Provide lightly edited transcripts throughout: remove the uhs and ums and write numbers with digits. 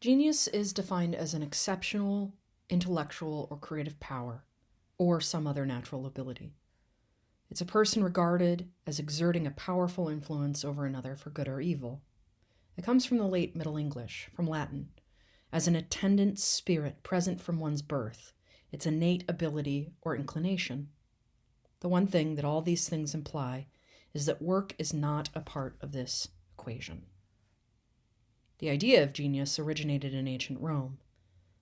Genius is defined as an exceptional intellectual or creative power, or some other natural ability. It's a person regarded as exerting a powerful influence over another for good or evil. It comes from the late Middle English, from Latin, as an attendant spirit present from one's birth, its innate ability or inclination. The one thing that all these things imply is that work is not a part of this equation. The idea of genius originated in ancient Rome.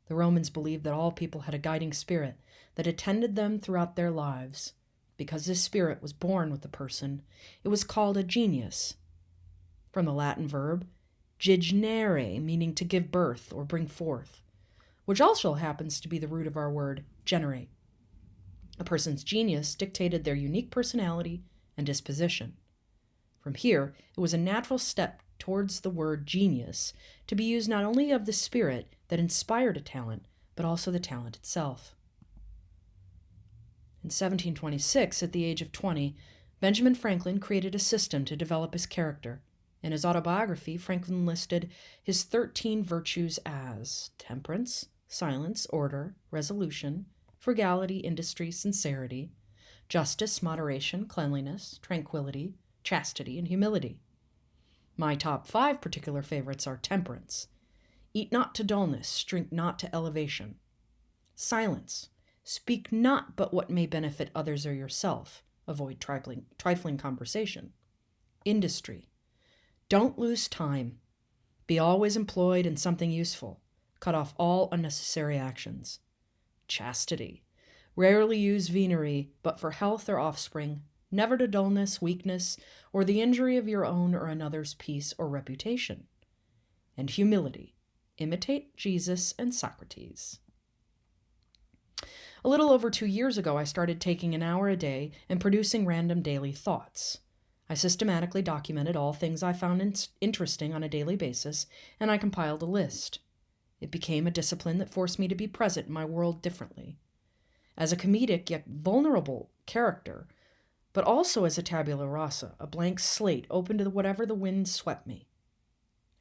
The Romans believed that all people had a guiding spirit that attended them throughout their lives. Because this spirit was born with the person, it was called a genius, from the Latin verb gignere, meaning to give birth or bring forth, which also happens to be the root of our word generate. A person's genius dictated their unique personality and disposition. From here, it was a natural step towards the word genius to be used not only of the spirit that inspired a talent, but also the talent itself. In 1726, at the age of 20, Benjamin Franklin created a system to develop his character. In his autobiography, Franklin listed his 13 virtues as temperance, silence, order, resolution, frugality, industry, sincerity, justice, moderation, cleanliness, tranquility, chastity, and humility. My top 5 particular favorites are temperance. Eat not to dullness, drink not to elevation. Silence. Speak not but what may benefit others or yourself. Avoid trifling conversation. Industry. Don't lose time. Be always employed in something useful. Cut off all unnecessary actions. Chastity. Rarely use venery, but for health or offspring, never to dullness, weakness, or the injury of your own or another's peace or reputation. And humility. Imitate Jesus and Socrates. A little over 2 years ago, I started taking an hour a day and producing random daily thoughts. I systematically documented all things I found interesting on a daily basis, and I compiled a list. It became a discipline that forced me to be present in my world differently. As a comedic yet vulnerable character, but also as a tabula rasa, a blank slate open to whatever the wind swept me.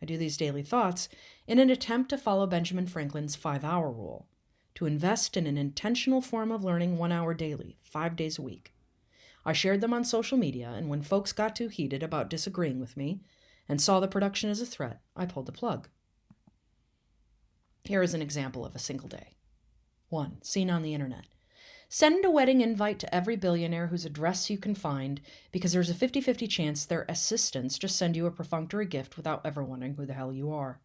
I do these daily thoughts in an attempt to follow Benjamin Franklin's 5-hour rule, to invest in an intentional form of learning 1 hour daily, 5 days a week. I shared them on social media, and when folks got too heated about disagreeing with me and saw the production as a threat, I pulled the plug. Here is an example of a single day. 1. Seen on the internet. Send a wedding invite to every billionaire whose address you can find, because there's a 50-50 chance their assistants just send you a perfunctory gift without ever wondering who the hell you are.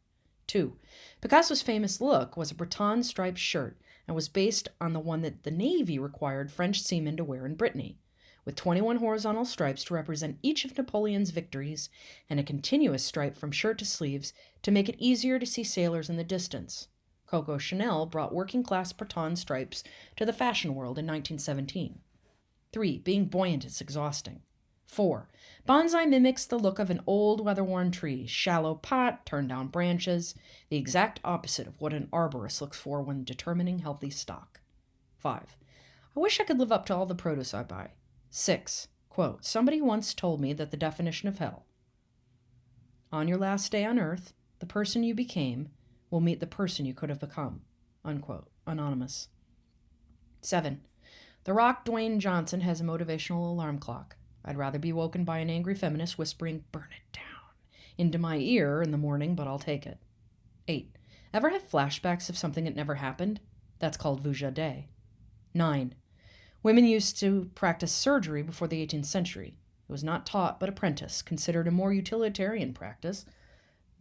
2. Picasso's famous look was a Breton striped shirt and was based on the one that the Navy required French seamen to wear in Brittany, with 21 horizontal stripes to represent each of Napoleon's victories and a continuous stripe from shirt to sleeves to make it easier to see sailors in the distance. Coco Chanel brought working-class Breton stripes to the fashion world in 1917. 3. Being buoyant is exhausting. 4. Bonsai mimics the look of an old weather-worn tree, shallow pot, turned-down branches, the exact opposite of what an arborist looks for when determining healthy stock. 5. I wish I could live up to all the produce I buy. 6. Quote, somebody once told me that the definition of hell, on your last day on earth, the person you became will meet the person you could have become. Unquote. Anonymous. 7. The Rock Dwayne Johnson has a motivational alarm clock. I'd rather be woken by an angry feminist whispering, burn it down, into my ear in the morning, but I'll take it. 8. Ever have flashbacks of something that never happened? That's called Vuja Day. 9. Women used to practice surgery before the 18th century. It was not taught but apprenticed, considered a more utilitarian practice,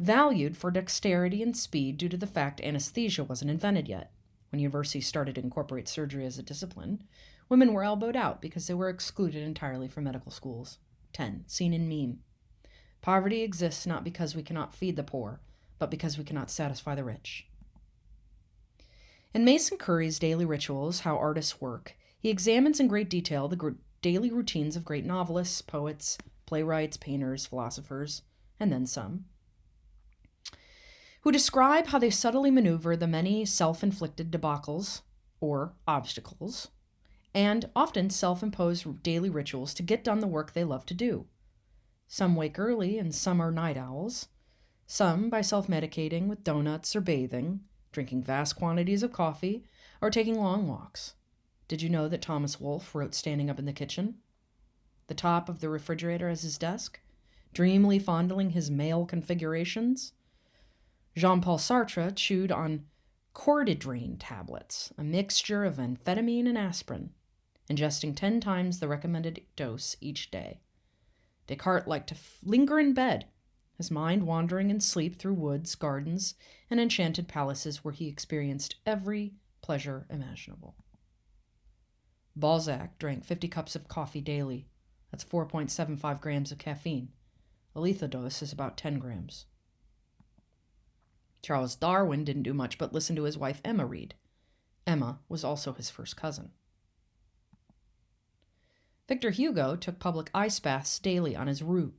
valued for dexterity and speed due to the fact anesthesia wasn't invented yet. When universities started to incorporate surgery as a discipline, women were elbowed out because they were excluded entirely from medical schools. 10. Seen in meme. Poverty exists not because we cannot feed the poor, but because we cannot satisfy the rich. In Mason Curry's Daily Rituals, How Artists Work, he examines in great detail the daily routines of great novelists, poets, playwrights, painters, philosophers, and then some, who describe how they subtly maneuver the many self-inflicted debacles, or obstacles, and often self-imposed daily rituals to get done the work they love to do. Some wake early and some are night owls. Some by self-medicating with donuts or bathing, drinking vast quantities of coffee, or taking long walks. Did you know that Thomas Wolfe wrote standing up in the kitchen? The top of the refrigerator as his desk? Dreamily fondling his male configurations? Jean-Paul Sartre chewed on Cordidrain tablets, a mixture of amphetamine and aspirin, ingesting 10 times the recommended dose each day. Descartes liked to linger in bed, his mind wandering in sleep through woods, gardens, and enchanted palaces where he experienced every pleasure imaginable. Balzac drank 50 cups of coffee daily. That's 4.75 grams of caffeine. A lethal dose is about 10 grams. Charles Darwin didn't do much but listen to his wife Emma read. Emma was also his first cousin. Victor Hugo took public ice baths daily on his roof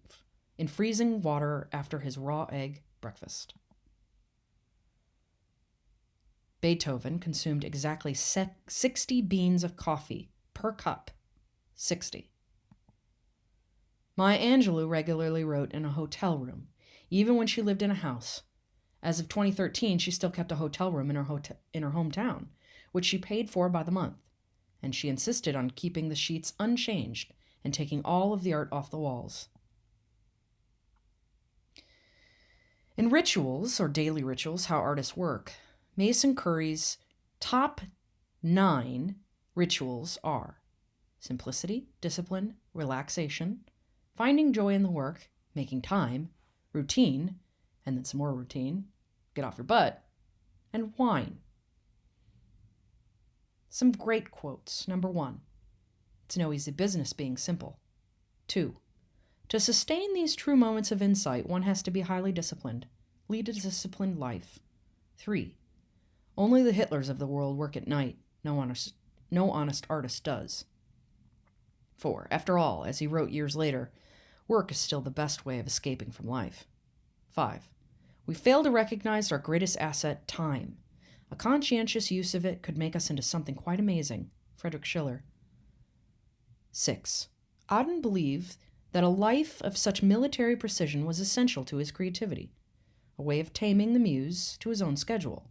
in freezing water after his raw egg breakfast. Beethoven consumed exactly 60 beans of coffee per cup. 60. Maya Angelou regularly wrote in a hotel room, even when she lived in a house. As of 2013, she still kept a hotel room in her hometown, which she paid for by the month, and she insisted on keeping the sheets unchanged and taking all of the art off the walls. In Rituals, or Daily Rituals, How Artists Work, Mason Curry's top 9 rituals are simplicity, discipline, relaxation, finding joy in the work, making time, routine, and then some more routine, get off your butt, and wine. Some great quotes. Number 1, it's no easy business being simple. 2, to sustain these true moments of insight, one has to be highly disciplined, lead a disciplined life. 3, only the Hitlers of the world work at night. No honest artist does. 4, after all, as he wrote years later, work is still the best way of escaping from life. 5, we fail to recognize our greatest asset, time. A conscientious use of it could make us into something quite amazing. Friedrich Schiller. 6, Auden believed that a life of such military precision was essential to his creativity, a way of taming the muse to his own schedule.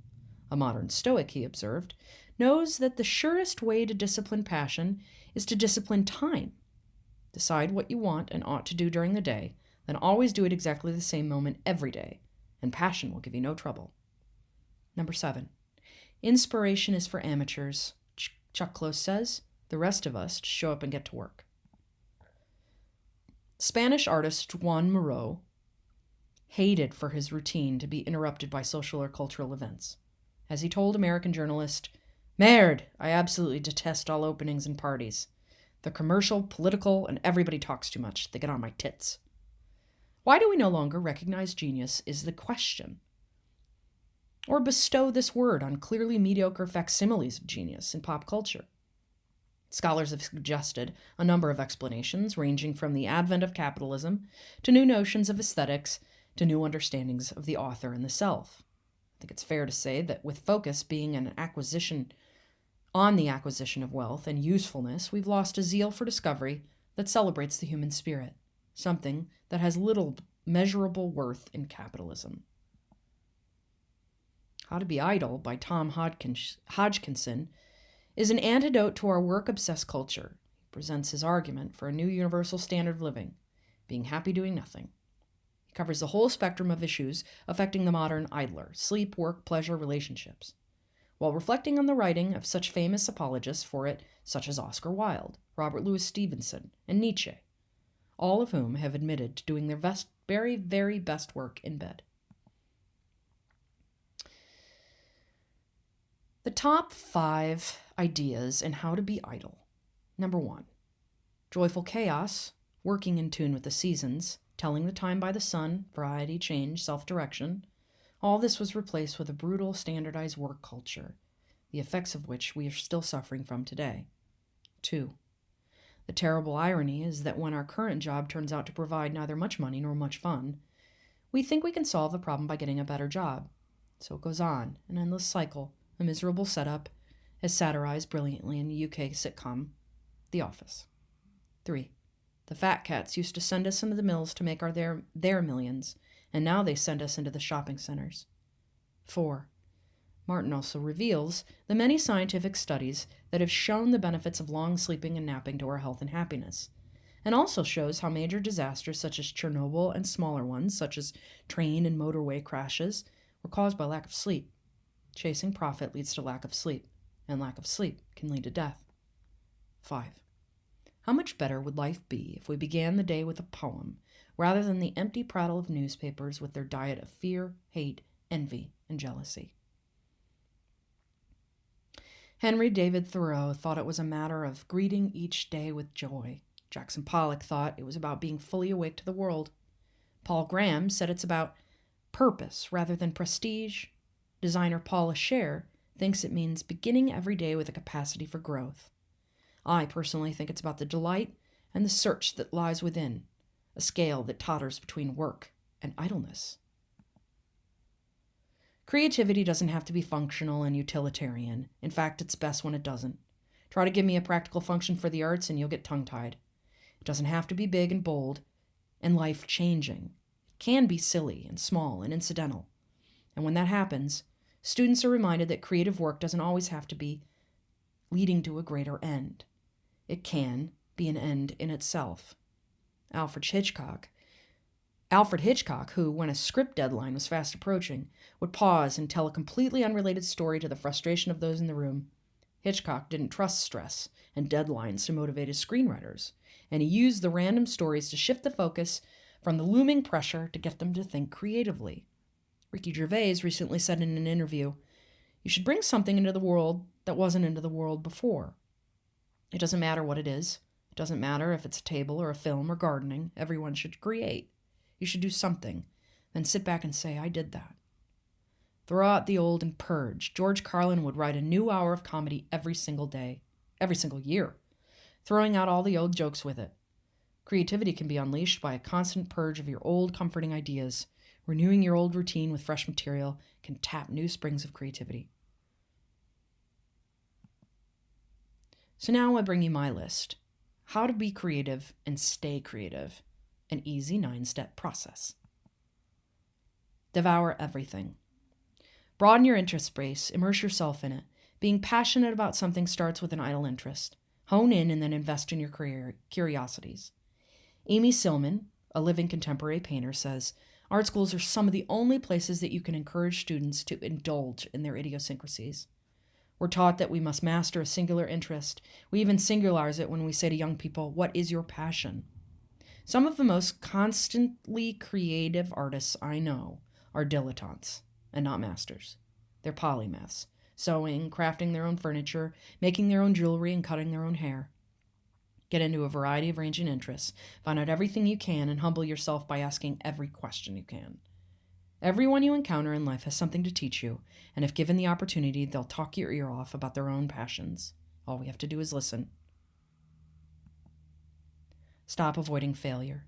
A modern Stoic, he observed, knows that the surest way to discipline passion is to discipline time. Decide what you want and ought to do during the day, then always do it exactly the same moment every day, and passion will give you no trouble. Number 7, inspiration is for amateurs. Chuck Close says, the rest of us show up and get to work. Spanish artist Juan Miró hated for his routine to be interrupted by social or cultural events. As he told American journalist, "Merde, I absolutely detest all openings and parties. They're commercial, political, and everybody talks too much. They get on my tits." Why do we no longer recognize genius is the question. Or bestow this word on clearly mediocre facsimiles of genius in pop culture? Scholars have suggested a number of explanations, ranging from the advent of capitalism to new notions of aesthetics to new understandings of the author and the self. I think it's fair to say that with focus being on the acquisition of wealth and usefulness, we've lost a zeal for discovery that celebrates the human spirit, something that has little measurable worth in capitalism. How to Be Idle by Tom Hodgkinson is an antidote to our work-obsessed culture. He presents his argument for a new universal standard of living, being happy doing nothing. He covers the whole spectrum of issues affecting the modern idler: sleep, work, pleasure, relationships, while reflecting on the writing of such famous apologists for it, such as Oscar Wilde, Robert Louis Stevenson, and Nietzsche, all of whom have admitted to doing their very, very best work in bed. The top 5 ideas in how to be idle. Number 1, joyful chaos, working in tune with the seasons, telling the time by the sun, variety, change, self-direction. All this was replaced with a brutal, standardized work culture, the effects of which we are still suffering from today. 2, the terrible irony is that when our current job turns out to provide neither much money nor much fun, we think we can solve the problem by getting a better job. So it goes on, an endless cycle, a miserable setup, as satirized brilliantly in the UK sitcom The Office. 3, the fat cats used to send us into the mills to make their millions, and now they send us into the shopping centers. 4. Martin also reveals the many scientific studies that have shown the benefits of long sleeping and napping to our health and happiness, and also shows how major disasters such as Chernobyl and smaller ones, such as train and motorway crashes, were caused by lack of sleep. Chasing profit leads to lack of sleep, and lack of sleep can lead to death. 5. How much better would life be if we began the day with a poem, rather than the empty prattle of newspapers with their diet of fear, hate, envy, and jealousy? Henry David Thoreau thought it was a matter of greeting each day with joy. Jackson Pollock thought it was about being fully awake to the world. Paul Graham said it's about purpose rather than prestige. Designer Paula Scher thinks it means beginning every day with a capacity for growth. I personally think it's about the delight and the search that lies within, a scale that totters between work and idleness. Creativity doesn't have to be functional and utilitarian. In fact, it's best when it doesn't. Try to give me a practical function for the arts and you'll get tongue-tied. It doesn't have to be big and bold and life-changing. It can be silly and small and incidental. And when that happens, students are reminded that creative work doesn't always have to be leading to a greater end. It can be an end in itself. Alfred Hitchcock, who, when a script deadline was fast approaching, would pause and tell a completely unrelated story to the frustration of those in the room. Hitchcock didn't trust stress and deadlines to motivate his screenwriters, and he used the random stories to shift the focus from the looming pressure to get them to think creatively. Ricky Gervais recently said in an interview, "You should bring something into the world that wasn't into the world before." It doesn't matter what it is. It doesn't matter if it's a table or a film or gardening. Everyone should create. You should do something, then sit back and say, "I did that." Throw out the old and purge. George Carlin would write a new hour of comedy every single day, every single year, throwing out all the old jokes with it. Creativity can be unleashed by a constant purge of your old comforting ideas. Renewing your old routine with fresh material can tap new springs of creativity. So now I bring you my list. How to be creative and stay creative. An easy 9-step process. Devour everything. Broaden your interest base. Immerse yourself in it. Being passionate about something starts with an idle interest. Hone in and then invest in your curiosities. Amy Silman, a living contemporary painter, says, "Art schools are some of the only places that you can encourage students to indulge in their idiosyncrasies. We're taught that we must master a singular interest. We even singularize it when we say to young people, 'What is your passion?' Some of the most constantly creative artists I know are dilettantes and not masters. They're polymaths, sewing, crafting their own furniture, making their own jewelry, and cutting their own hair. Get into a variety of ranging interests, find out everything you can, and humble yourself by asking every question you can. Everyone you encounter in life has something to teach you, and if given the opportunity, they'll talk your ear off about their own passions. All we have to do is listen. Stop avoiding failure.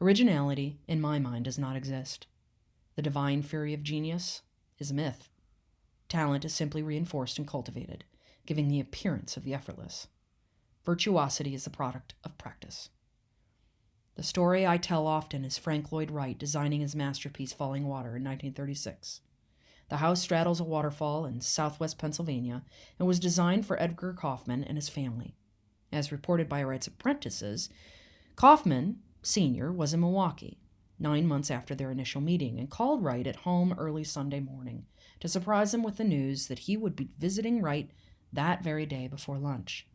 Originality, in my mind, does not exist. The divine fury of genius is a myth. Talent is simply reinforced and cultivated, giving the appearance of the effortless. Virtuosity is the product of practice. The story I tell often is Frank Lloyd Wright designing his masterpiece Falling Water in 1936. The house straddles a waterfall in southwest Pennsylvania and was designed for Edgar Kaufman and his family. As reported by Wright's apprentices, Kaufman, Sr., was in Milwaukee 9 months after their initial meeting and called Wright at home early Sunday morning to surprise him with the news that he would be visiting Wright that very day before lunch.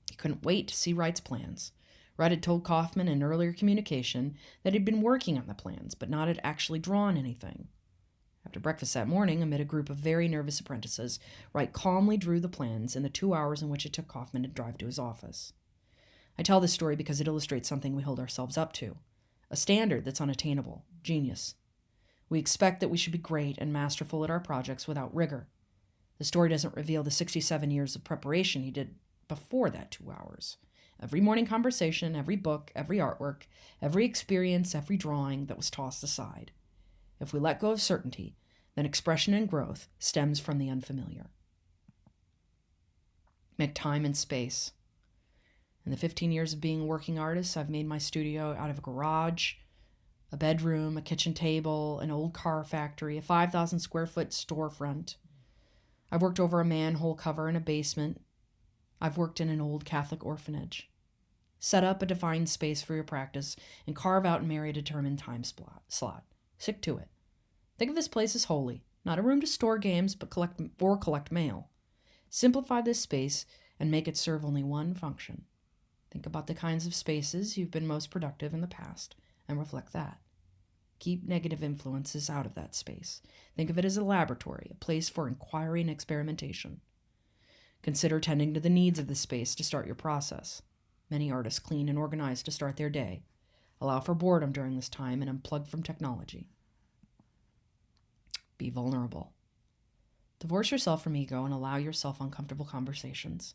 He couldn't wait to see Wright's plans. Wright had told Kaufman in earlier communication that he'd been working on the plans, but not had actually drawn anything. After breakfast that morning, amid a group of very nervous apprentices, Wright calmly drew the plans in the 2 hours in which it took Kaufman to drive to his office. I tell this story because it illustrates something we hold ourselves up to, a standard that's unattainable, genius. We expect that we should be great and masterful at our projects without rigor. The story doesn't reveal the 67 years of preparation he did before that 2 hours. Every morning conversation, every book, every artwork, every experience, every drawing that was tossed aside. If we let go of certainty, then expression and growth stems from the unfamiliar. Make time and space. In the 15 years of being a working artist, I've made my studio out of a garage, A bedroom, a kitchen table, an old car factory, a 5,000 square foot storefront. I've worked over a manhole cover in a basement. I've worked in an old Catholic orphanage. Set up a defined space for your practice and carve out and marry a determined time slot. Stick to it. Think of this place as holy, not a room to store games but collect mail. Simplify this space and make it serve only one function. Think about the kinds of spaces you've been most productive in the past and reflect that. Keep negative influences out of that space. Think of it as a laboratory, a place for inquiry and experimentation. Consider tending to the needs of the space to start your process. Many artists clean and organize to start their day. Allow for boredom during this time and unplug from technology. Be vulnerable. Divorce yourself from ego and allow yourself uncomfortable conversations.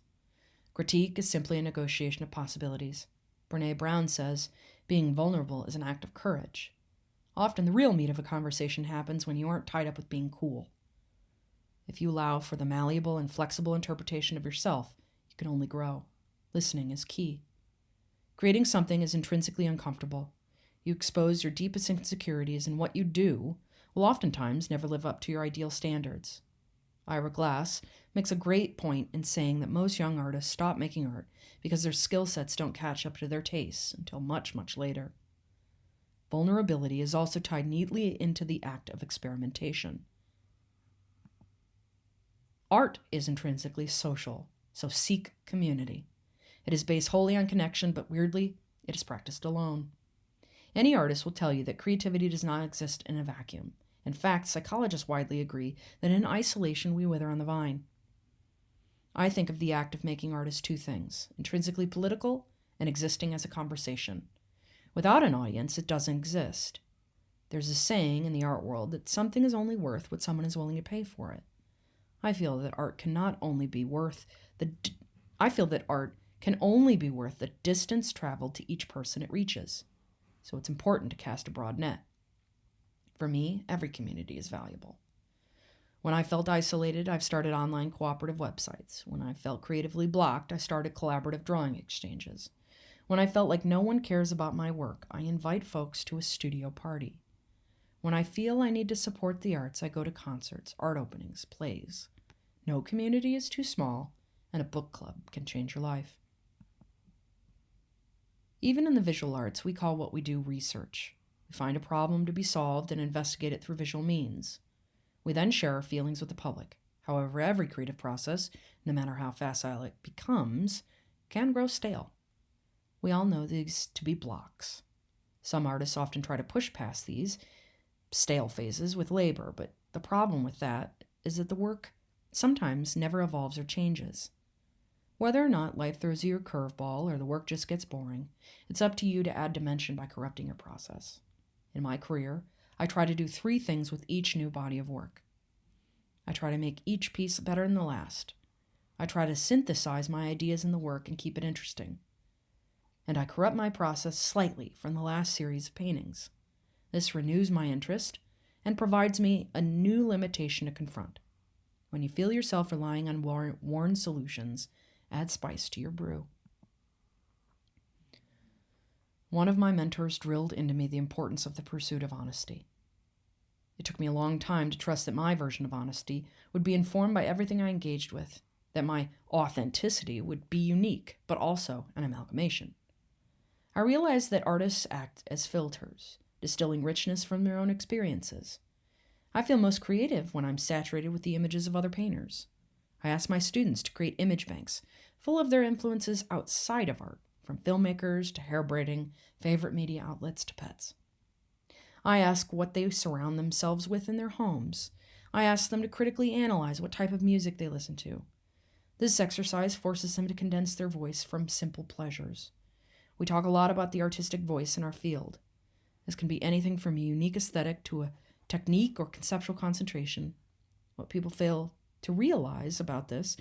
Critique is simply a negotiation of possibilities. Brené Brown says, being vulnerable is an act of courage. Often the real meat of a conversation happens when you aren't tied up with being cool. If you allow for the malleable and flexible interpretation of yourself, you can only grow. Listening is key. Creating something is intrinsically uncomfortable. You expose your deepest insecurities, and what you do will oftentimes never live up to your ideal standards. Ira Glass makes a great point in saying that most young artists stop making art because their skill sets don't catch up to their tastes until much, much later. Vulnerability is also tied neatly into the act of experimentation. Art is intrinsically social, so seek community. It is based wholly on connection, but weirdly, it is practiced alone. Any artist will tell you that creativity does not exist in a vacuum. In fact, psychologists widely agree that in isolation we wither on the vine. I think of the act of making art as two things, intrinsically political and existing as a conversation. Without an audience, it doesn't exist. There's a saying in the art world that something is only worth what someone is willing to pay for it. I feel that art can only be worth the distance traveled to each person it reaches. So it's important to cast a broad net. For me, every community is valuable. When I felt isolated, I've started online cooperative websites. When I felt creatively blocked, I started collaborative drawing exchanges. When I felt like no one cares about my work, I invite folks to a studio party. When I feel I need to support the arts, I go to concerts, art openings, plays. No community is too small, and a book club can change your life. Even in the visual arts, we call what we do research. We find a problem to be solved and investigate it through visual means. We then share our feelings with the public. However, every creative process, no matter how facile it becomes, can grow stale. We all know these to be blocks. Some artists often try to push past these stale phases with labor, but the problem with that is that the work sometimes never evolves or changes. Whether or not life throws you a curveball or the work just gets boring, it's up to you to add dimension by corrupting your process. In my career, I try to do 3 things with each new body of work. I try to make each piece better than the last. I try to synthesize my ideas in the work and keep it interesting. And I corrupt my process slightly from the last series of paintings. This renews my interest and provides me a new limitation to confront. When you feel yourself relying on worn solutions, add spice to your brew. One of my mentors drilled into me the importance of the pursuit of honesty. It took me a long time to trust that my version of honesty would be informed by everything I engaged with, that my authenticity would be unique, but also an amalgamation. I realized that artists act as filters, distilling richness from their own experiences. I feel most creative when I'm saturated with the images of other painters. I ask my students to create image banks full of their influences outside of art, from filmmakers to hair braiding, favorite media outlets to pets. I ask what they surround themselves with in their homes. I ask them to critically analyze what type of music they listen to. This exercise forces them to condense their voice from simple pleasures. We talk a lot about the artistic voice in our field. This can be anything from a unique aesthetic to a technique or conceptual concentration. What people fail to realize about this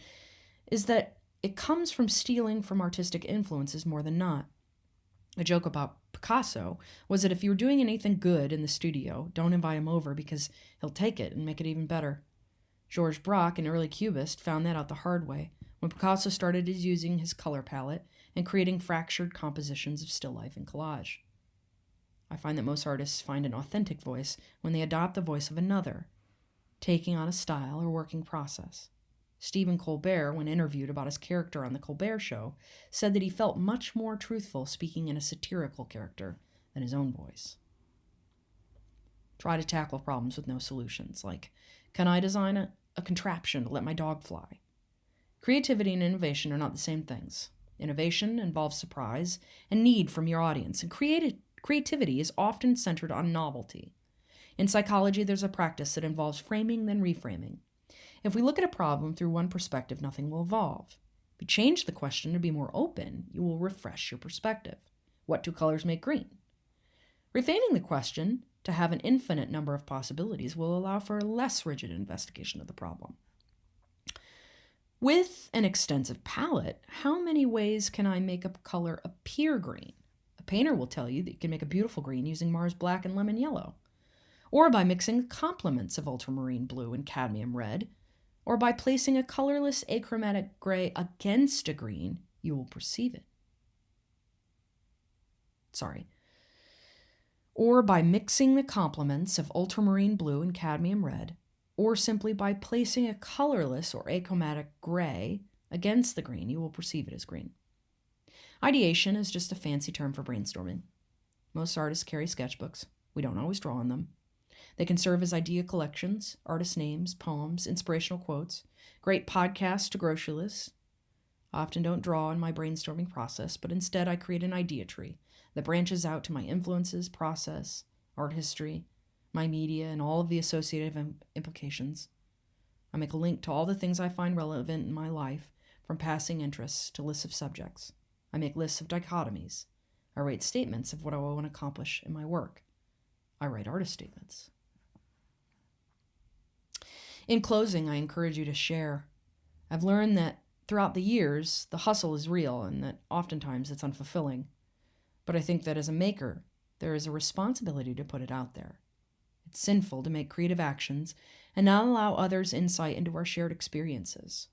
is that it comes from stealing from artistic influences more than not. A joke about Picasso was that if you were doing anything good in the studio, don't invite him over because he'll take it and make it even better. Georges Braque, an early cubist, found that out the hard way when Picasso started using his color palette and creating fractured compositions of still life and collage. I find that most artists find an authentic voice when they adopt the voice of another, taking on a style or working process. Stephen Colbert, when interviewed about his character on The Colbert Show, said that he felt much more truthful speaking in a satirical character than his own voice. Try to tackle problems with no solutions, like, can I design a contraption to let my dog fly? Creativity and innovation are not the same things. Innovation involves surprise and need from your audience, and creativity is often centered on novelty. In psychology, there's a practice that involves framing then reframing. If we look at a problem through one perspective, nothing will evolve. If you change the question to be more open, you will refresh your perspective. What 2 colors make green? Reframing the question to have an infinite number of possibilities will allow for a less rigid investigation of the problem. With an extensive palette, how many ways can I make a color appear green? A painter will tell you that you can make a beautiful green using Mars black and lemon yellow, or by mixing the complements of ultramarine blue and cadmium red, or by placing a colorless achromatic gray against a green, you will perceive it. Or by mixing the complements of ultramarine blue and cadmium red, or simply by placing a colorless or achromatic gray against the green, you will perceive it as green. Ideation is just a fancy term for brainstorming. Most artists carry sketchbooks. We don't always draw on them. They can serve as idea collections, artist names, poems, inspirational quotes, great podcasts to grocery lists. I often don't draw in my brainstorming process, but instead I create an idea tree that branches out to my influences, process, art history, my media, and all of the associated implications. I make a link to all the things I find relevant in my life, from passing interests to lists of subjects. I make lists of dichotomies. I write statements of what I want to accomplish in my work. I write artist statements. In closing, I encourage you to share. I've learned that throughout the years, the hustle is real and that oftentimes it's unfulfilling. But I think that as a maker, there is a responsibility to put it out there. It's sinful to make creative actions and not allow others insight into our shared experiences.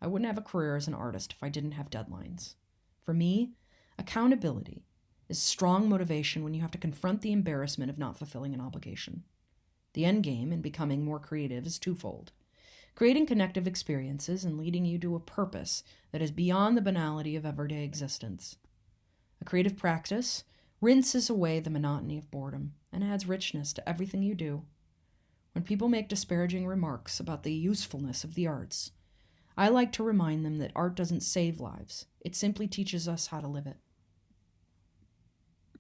I wouldn't have a career as an artist if I didn't have deadlines. For me, accountability is strong motivation when you have to confront the embarrassment of not fulfilling an obligation. The end game in becoming more creative is twofold: creating connective experiences and leading you to a purpose that is beyond the banality of everyday existence. A creative practice rinses away the monotony of boredom and adds richness to everything you do. When people make disparaging remarks about the usefulness of the arts, I like to remind them that art doesn't save lives. It simply teaches us how to live it.